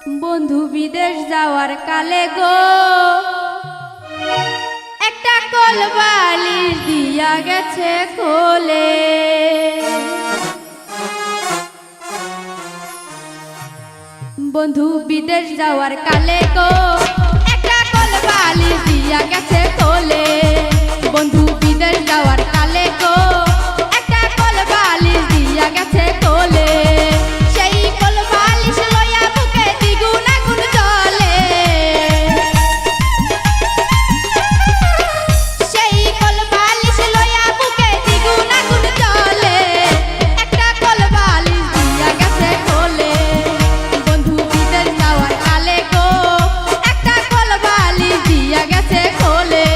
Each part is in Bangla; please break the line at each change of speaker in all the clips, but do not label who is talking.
বন্ধু বিদেশ যাওয়ার কালে গো একটা কলবালিশ দিয়া গেছে কোলে। বন্ধু বিদেশ যাওয়ার কালে গো একটা কলবালিশ দিয়া গেছে কোলে। বন্ধু বিদেশ যাওয়ার কালে গো একটা কলবালিশ দিয়া গেছে কোলে। সেই কলবালিশ লইয়া বুকে দ্বিগুণ আগুন জ্বলে। সেই কলবালিশ লইয়া বুকে দ্বিগুণ আগুন জ্বলে। একটা কলবালিশ দিয়া গেছে কোলে। বন্ধু বিদেশ যাওয়ার কালে গো একটা কলবালিশ দিয়া গেছে কোলে।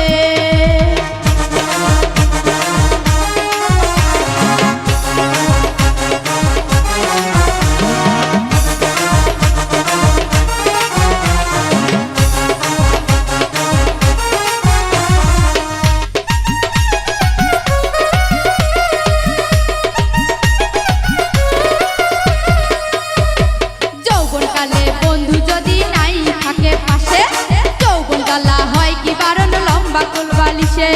যৌবনকালে বন্ধু যদি নাই থাকে পাশে, যৌবন জ্বালা হয় কি বারণ লম্বা কোলবালিশে।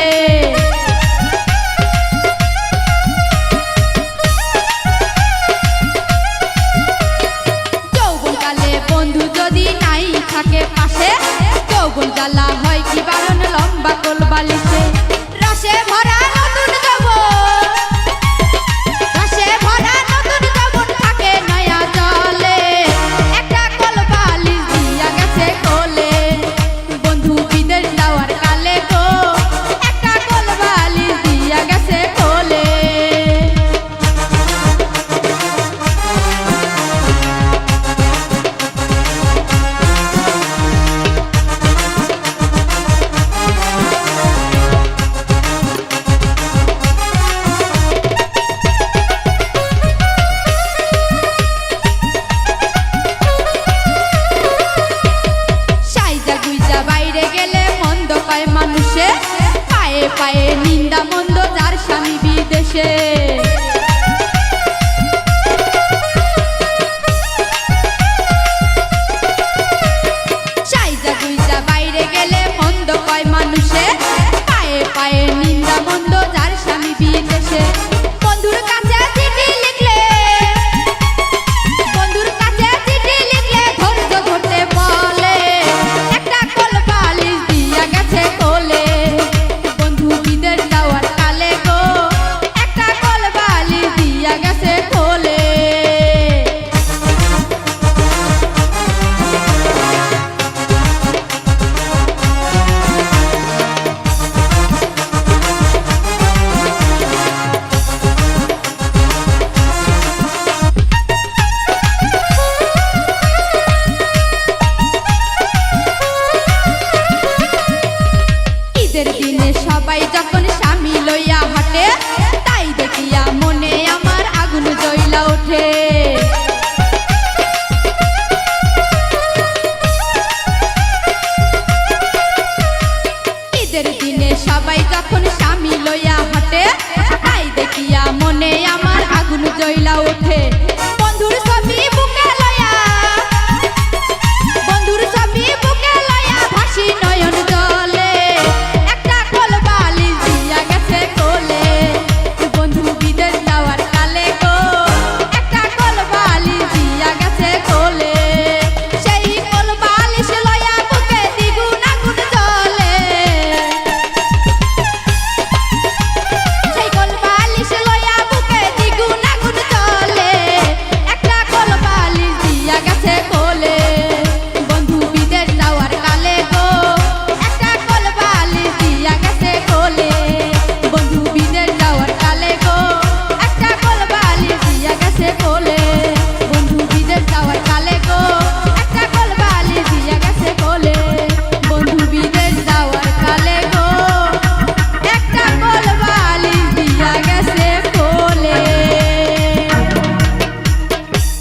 যৌবনকালে বন্ধু যদি নাই থাকে পাশে, যৌবন জ্বালা হয়